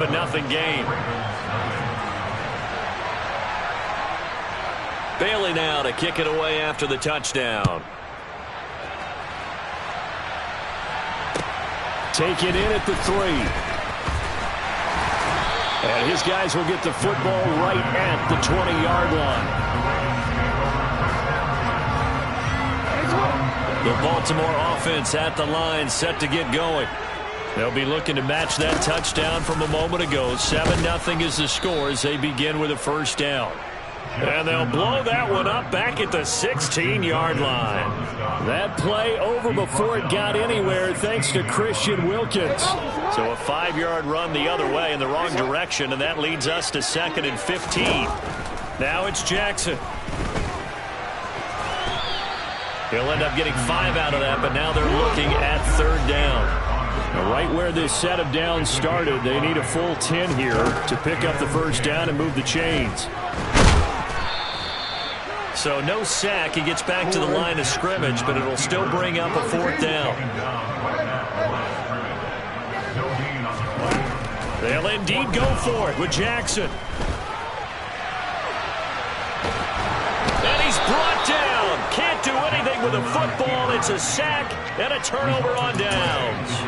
Nothing game. Bailey now to kick it away after the touchdown. Take it in at the 3. And his guys will get the football right at the 20-yard line. The Baltimore offense at the line, set to get going. They'll be looking to match that touchdown from a moment ago. 7-0 is the score as they begin with a first down. And they'll blow that one up back at the 16-yard line. That play over before it got anywhere thanks to Christian Wilkins. So a 5-yard run the other way in the wrong direction, and that leads us to 2nd and 15. Now it's Jackson. He'll end up getting 5 out of that, but now they're looking at 3rd down. Now, right where this set of downs started, they need a full 10 here to pick up the first down and move the chains. So no sack. He gets back to the line of scrimmage, but it'll still bring up a 4th down. They'll indeed go for it with Jackson. And he's brought down. Can't do anything with a football. It's a sack and a turnover on downs.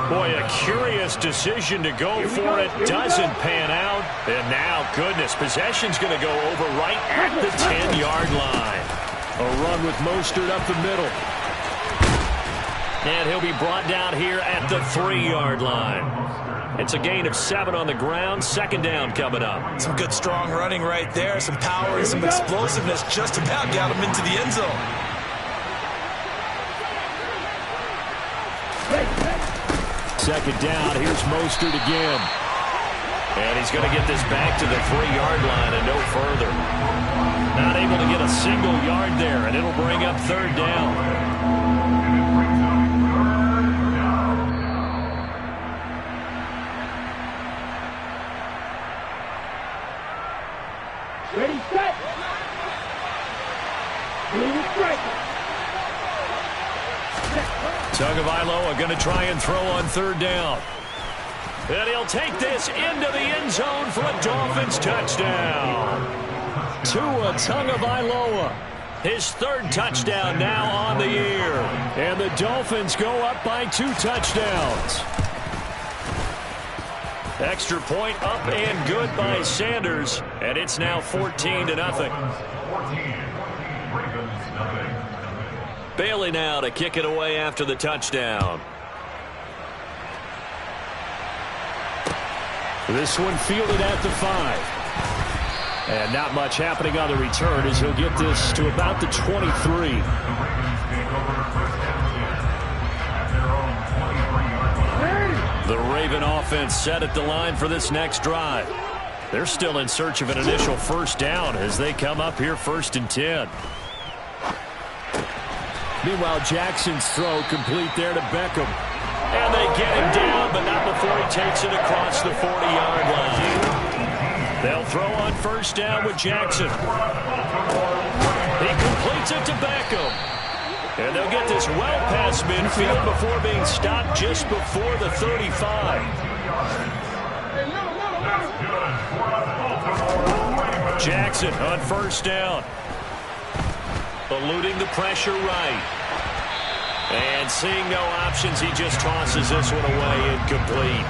Boy, a curious decision to go for it. Doesn't pan out. And now, goodness, possession's going to go over right at the 10-yard line. A run with Mostert up the middle. And he'll be brought down here at the 3-yard line. It's a gain of 7 on the ground. 2nd down coming up. Some good, strong running right there. Some power and some explosiveness. Just about got him into the end zone. Second down, here's Mostert again. And he's going to get this back to the 3-yard line and no further. Not able to get a single yard there, and it'll bring up 3rd down. Ready, set. Tagovailoa going to try and throw on 3rd down. And he'll take this into the end zone for a Dolphins touchdown. Tua Tagovailoa. His 3rd touchdown now on the year. And the Dolphins go up by 2 touchdowns. Extra point up and good by Sanders. And it's now 14-0. Bailey now to kick it away after the touchdown. This one fielded at the 5. And not much happening on the return as he'll get this to about the 23. The Raven offense set at the line for this next drive. They're still in search of an initial first down as they come up here 1st and 10. Meanwhile, Jackson's throw complete there to Beckham. And they get him down, but not before he takes it across the 40-yard line. They'll throw on 1st down with Jackson. He completes it to Beckham. And they'll get this well past midfield before being stopped just before the 35. Jackson on 1st down. Eluding the pressure right. And seeing no options, he just tosses this one away incomplete.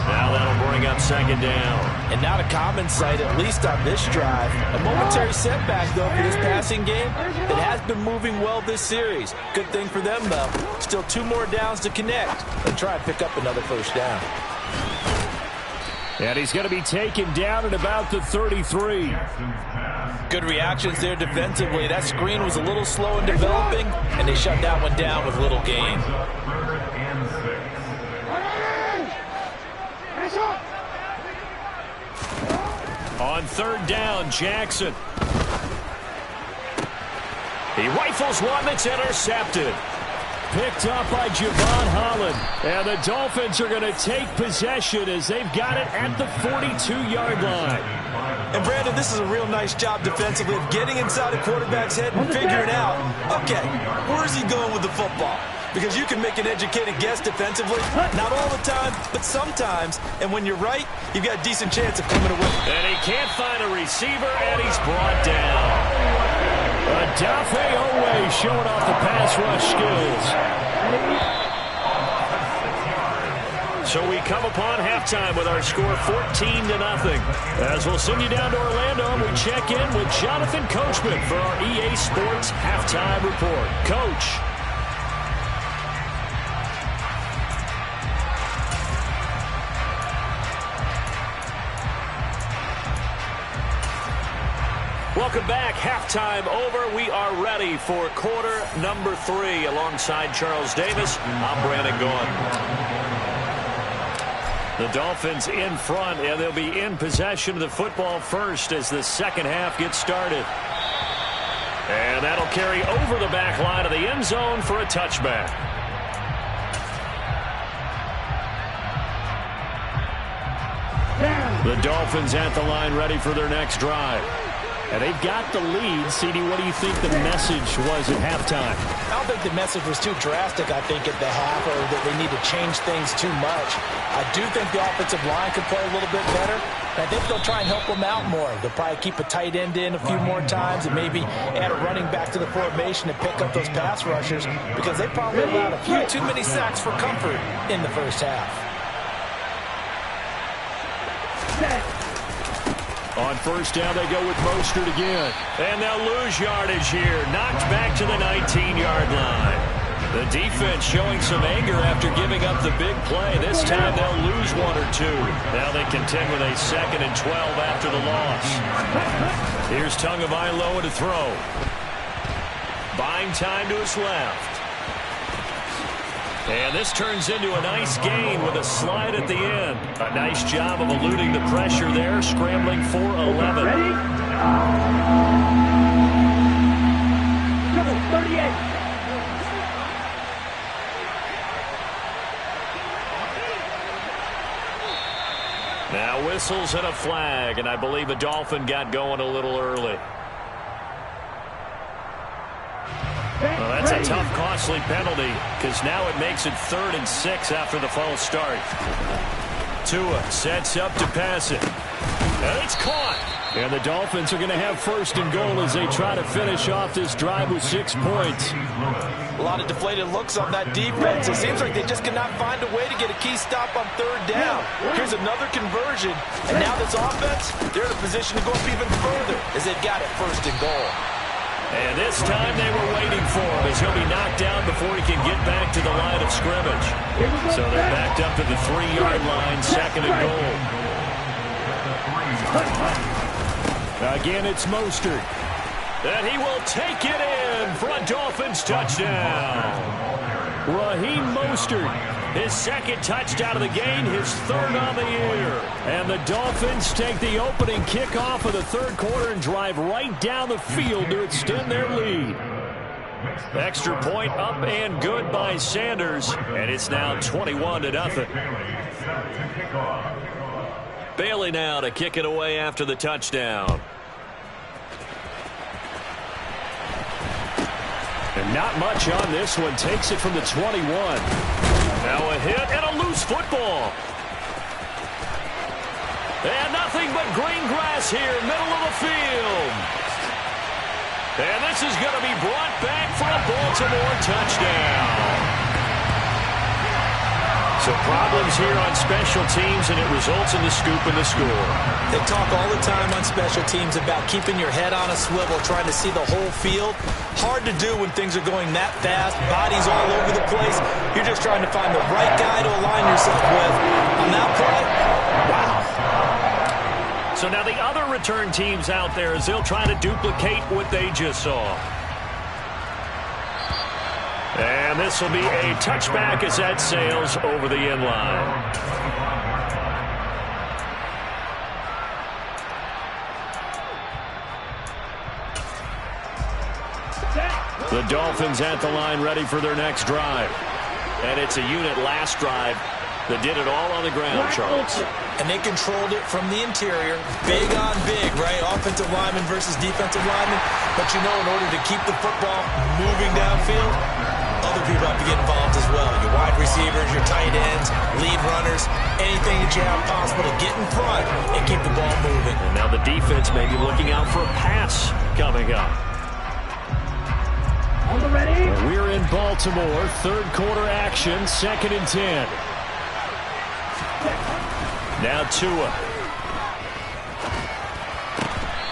Now that'll bring up 2nd down. And not a common sight, at least on this drive. A momentary setback, though, for this passing game. It has been moving well this series. Good thing for them, though. Still 2 more downs to connect and try and pick up another first down. And he's going to be taken down at about the 33. Good reactions there defensively. That screen was a little slow in developing, and they shut that one down with little gain. On 3rd down, Jackson. He rifles one that's intercepted. picked up by Javon Holland. And the Dolphins are going to take possession as they've got it at the 42-yard line. And, Brandon, this is a real nice job defensively of getting inside a quarterback's head and figuring out, okay, where's he going with the football? Because you can make an educated guess defensively. Not all the time, but sometimes. And when you're right, you've got a decent chance of coming away. And he can't find a receiver, and he's brought down. Odafe Oweh showing off the pass rush skills. So we come upon halftime with our score 14-0. As we'll send you down to Orlando, and we check in with Jonathan Coachman for our EA Sports Halftime Report. Coach. Welcome back. Halftime over. We are ready for quarter number 3. Alongside Charles Davis, I'm Brandon Gaughan. The Dolphins in front, and they'll be in possession of the football first as the second half gets started. And that'll carry over the back line of the end zone for a touchback. The Dolphins at the line ready for their next drive. And they've got the lead. CD, what do you think the message was at halftime? I don't think the message was too drastic, I think, at the half, or that they need to change things too much. I do think the offensive line could play a little bit better. And I think they'll try and help them out more. They'll probably keep a tight end in a few more times and maybe add a running back to the formation to pick up those pass rushers, because they probably allowed a few too many sacks for comfort in the first half. On first down, they go with Mostert again. And they'll lose yardage here. Knocked back to the 19-yard line. The defense showing some anger after giving up the big play. This time they'll lose 1 or 2. Now they contend with a 2nd and 12 after the loss. Here's Tagovailoa to throw. Buying time to his left. And this turns into a nice gain with a slide at the end. A nice job of eluding the pressure there, scrambling for 11. Ready? Double 38. Now whistles and a flag, and I believe a Dolphin got going a little early. Well, that's a tough, costly penalty, because now it makes it 3rd and 6 after the false start. Tua sets up to pass it. And it's caught. And the Dolphins are going to have 1st and goal as they try to finish off this drive with 6 points. A lot of deflated looks on that defense. It seems like they just cannot find a way to get a key stop on 3rd down. Here's another conversion. And now this offense, they're in a position to go up even further as they've got it 1st and goal. And this time they were waiting for him as he'll be knocked down before he can get back to the line of scrimmage. So they're backed up to the 3-yard line, 2nd and goal. Again, it's Mostert. And he will take it in for a Dolphins touchdown. Raheem Mostert, his 2nd touchdown of the game, his 3rd on the year. And the Dolphins take the opening kickoff of the 3rd quarter and drive right down the field to extend their lead. Extra point up and good by Sanders, and it's now 21-0. Bailey now to kick it away after the touchdown. And not much on this one. Takes it from the 21. Now a hit and a loose football. And nothing but green grass here, middle of the field. And this is going to be brought back for a Baltimore touchdown. So problems here on special teams, and it results in the scoop and the score. They talk all the time on special teams about keeping your head on a swivel, trying to see the whole field. Hard to do when things are going that fast, bodies all over the place. You're just trying to find the right guy to align yourself with. On that play, wow. So now the other return teams out there as they'll try to duplicate what they just saw. And this will be a touchback as that sails over the end line. The Dolphins at the line ready for their next drive. And it's a unit last drive that did it all on the ground, Charles. And they controlled it from the interior. Big on big, right? Offensive lineman versus defensive lineman. But you know, in order to keep the football moving downfield, other people have to get involved as well. Your wide receivers, your tight ends, lead runners, anything that you have possible to get in front and keep the ball moving. And now the defense may be looking out for a pass coming up. We're in Baltimore. Third quarter action, 2nd and 10. Now Tua.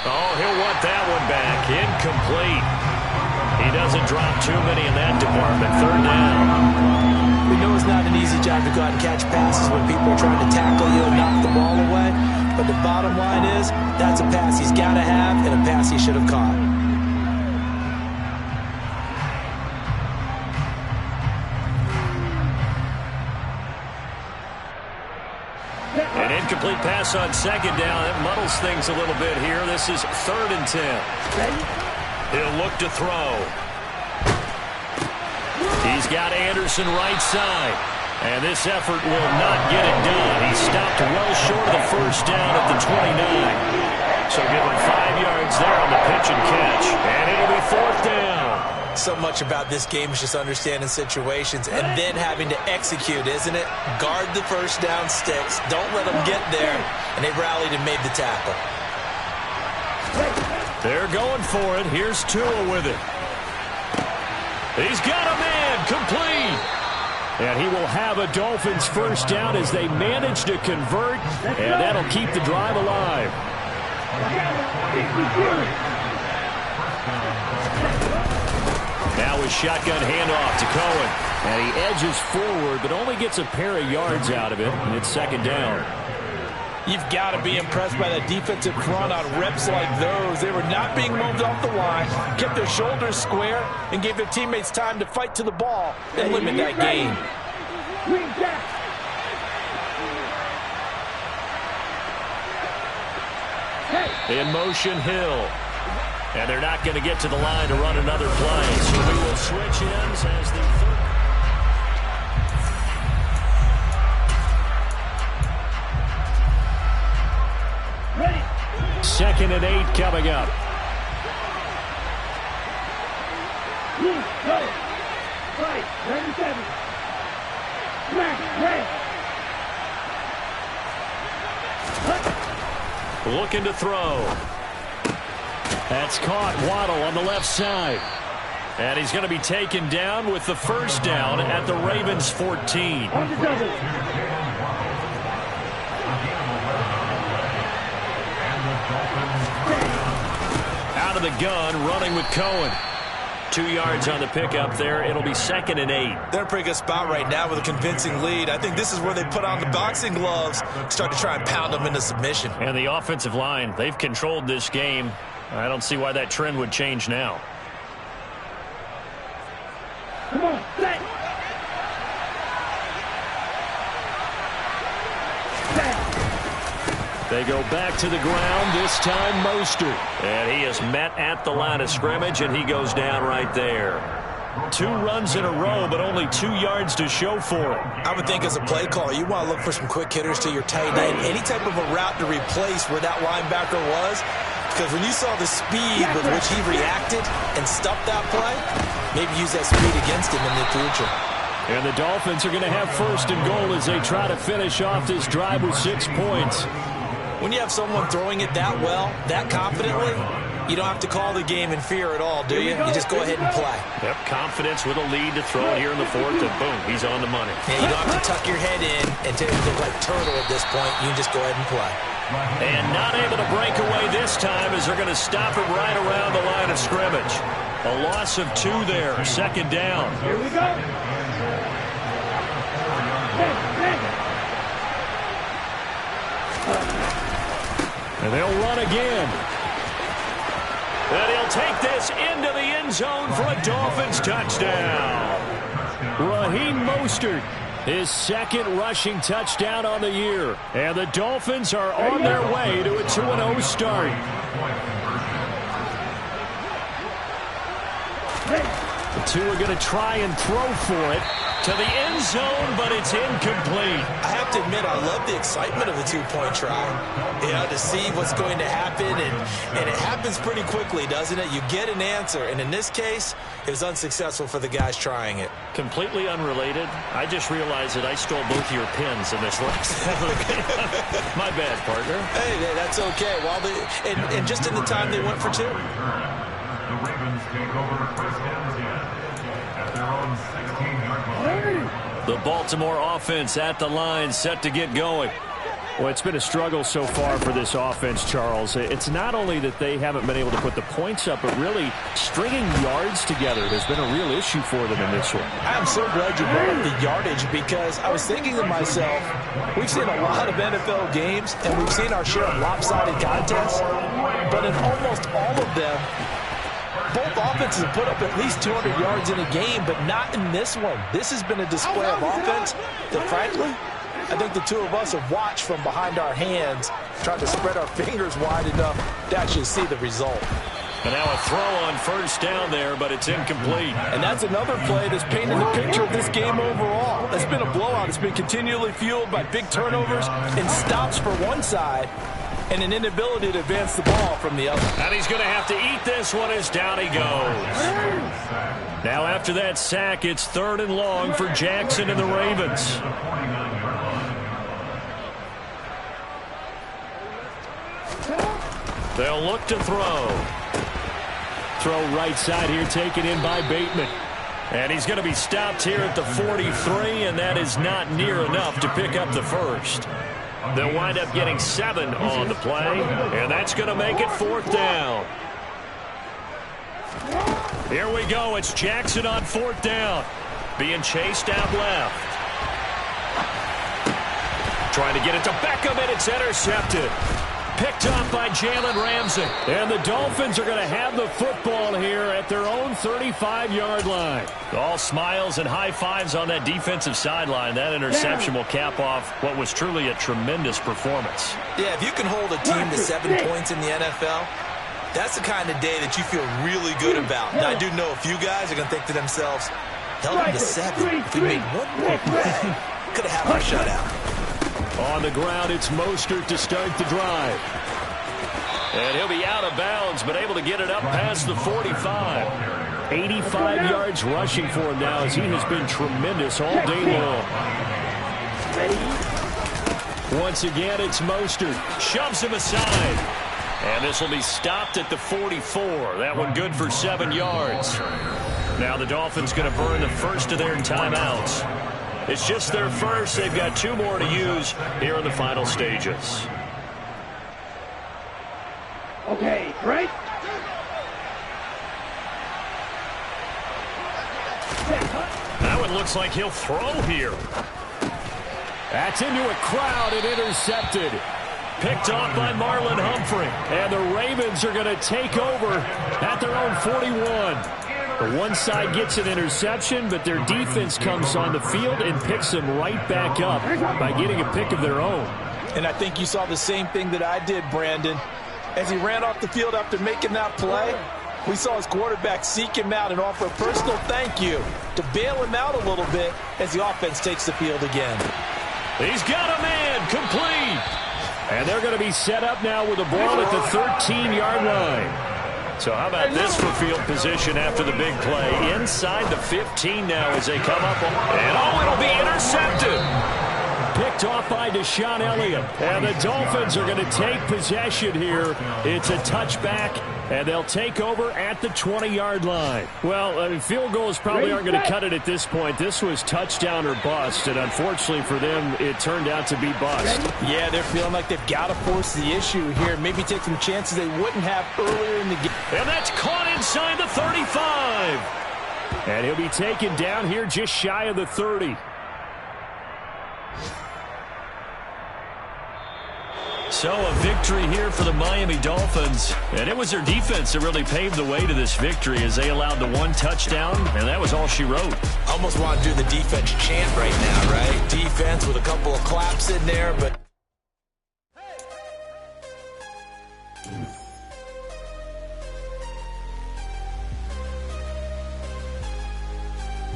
Oh, he'll want that one back. Incomplete. He doesn't drop too many in that department. 3rd down. We know it's not an easy job to go out and catch passes when people are trying to tackle you and knock the ball away. But the bottom line is, that's a pass he's got to have and a pass he should have caught. An incomplete pass on 2nd down. That muddles things a little bit here. This is 3rd and 10. He'll look to throw. He's got Anderson right side. And this effort will not get it done. He stopped well short of the 1st down at the 29. So give him 5 yards there on the pitch and catch. And it'll be 4th down. So much about this game is just understanding situations and then having to execute, isn't it? Guard the 1st down sticks. Don't let them get there. And they rallied and made the tackle. They're going for it. Here's Tua with it. He's got a man. Complete. And he will have a Dolphins 1st down as they manage to convert. And that'll keep the drive alive. Now a shotgun handoff to Cohen. And he edges forward, but only gets a pair of yards out of it. And it's 2nd down. You've got to be impressed by that defensive front on reps like those. They were not being moved off the line, kept their shoulders square, and gave their teammates time to fight to the ball and limit that gain. In motion, Hill. And they're not going to get to the line to run another play. So we will switch ends as the 2nd and 8 coming up. Looking to throw. That's caught. Waddle on the left side. And he's going to be taken down with the 1st down at the Ravens 14. Out of the gun, running with Cohen. 2 yards on the pickup there. It'll be 2nd and 8. They're in a pretty good spot right now with a convincing lead. I think this is where they put on the boxing gloves, start to try and pound them into submission. And the offensive line, they've controlled this game. I don't see why that trend would change now. Come on, set. They go back to the ground, this time Mostert. And he is met at the line of scrimmage, and he goes down right there. 2 runs in a row, but only 2 yards to show for it. I would think as a play call, you want to look for some quick hitters to your tight end. Any type of a route to replace where that linebacker was. Because when you saw the speed with which he reacted and stuffed that play, maybe use that speed against him in the future. And the Dolphins are going to have 1st and goal as they try to finish off this drive with 6 points. When you have someone throwing it that well, that confidently, you don't have to call the game in fear at all, do you? You just go ahead and play. Yep, confidence with a lead to throw it here in the 4th, and boom, he's on the money. Yeah, you don't have to tuck your head in and look like turtle at this point. You can just go ahead and play. And not able to break away this time as they're going to stop him right around the line of scrimmage. A loss of 2 there, 2nd down. Here we go. And they'll run again. And he'll take this into the end zone for a Dolphins touchdown. Raheem Mostert, his 2nd rushing touchdown on the year. And the Dolphins are on their way to a 2-0 start. The two are going to try and throw for it to the end zone, but it's incomplete. I have to admit, I love the excitement of the two-point try. You know, to see what's going to happen, and it happens pretty quickly, doesn't it? You get an answer, and in this case, it was unsuccessful for the guys trying it. Completely unrelated. I just realized that I stole both of your pins in this last. My bad, partner. Hey, that's okay. Well, and just in the time they went for two. The Ravens take over first downs at their own 16-yard line. The Baltimore offense at the line, set to get going. Well, it's been a struggle so far for this offense, Charles. It's not only that they haven't been able to put the points up, but really stringing yards together has been a real issue for them in this one. I'm so glad you brought up the yardage, because I was thinking to myself, we've seen a lot of NFL games, and we've seen our share of lopsided contests, but in almost all of them, both offenses have put up at least 200 yards in a game, but not in this one. This has been a display of offense that, frankly, I think the two of us have watched from behind our hands, trying to spread our fingers wide enough to actually see the result. And now a throw on first down there, but it's incomplete. And that's another play that's painting the picture of this game overall. It's been a blowout. It's been continually fueled by big turnovers and stops for one side, and an inability to advance the ball from the other. And he's going to have to eat this one as down he goes. Now after that sack, it's 3rd and long for Jackson and the Ravens. They'll look to throw. Throw right side here, taken in by Bateman. And he's going to be stopped here at the 43, and that is not near enough to pick up the first. They'll wind up getting 7 on the play, and that's going to make it 4th down. Here we go. It's Jackson on 4th down. Being chased out left. Trying to get it to Beckham, and it's intercepted. Picked up by Jalen Ramsey. And the Dolphins are going to have the football here at their own 35-yard line. All smiles and high fives on that defensive sideline. That interception will cap off what was truly a tremendous performance. Yeah, if you can hold a team to 7 points in the NFL, that's the kind of day that you feel really good about. Now, I do know a few guys are going to think to themselves, held them to 7. If we made one more play, could have had our shutout. On the ground, it's Mostert to start the drive. And he'll be out of bounds, but able to get it up past the 45. 85 yards rushing for him now, as he has been tremendous all day long. Once again, it's Mostert. Shoves him aside. And this will be stopped at the 44. That one good for 7 yards. Now the Dolphins going to burn the first of their timeouts. It's just their first. They've got 2 more to use here in the final stages. Okay, right? That one looks like he'll throw here. That's into a crowd and intercepted. Picked off by Marlon Humphrey. And the Ravens are going to take over at their own 41. The one side gets an interception, but their defense comes on the field and picks them right back up by getting a pick of their own. And I think you saw the same thing that I did, Brandon. As he ran off the field after making that play, we saw his quarterback seek him out and offer a personal thank you to bail him out a little bit as the offense takes the field again. He's got a man, complete. And they're going to be set up now with the ball at the 13-yard line. So how about this for field position after the big play? Inside the 15 now as they come up. And it'll be intercepted. Picked off by Deshaun Elliott. And the Dolphins are going to take possession here. It's a touchback, and they'll take over at the 20-yard line. Well, I mean, field goals probably aren't going to cut it at this point. This was touchdown or bust, and unfortunately for them, it turned out to be bust. Yeah, they're feeling like they've got to force the issue here. Maybe take some chances they wouldn't have earlier in the game. And that's caught inside the 35. And he'll be taken down here just shy of the 30. So a victory here for the Miami Dolphins. And it was their defense that really paved the way to this victory as they allowed the 1 touchdown, and that was all she wrote. Almost want to do the defense chant right now, right? Defense with a couple of claps in there, but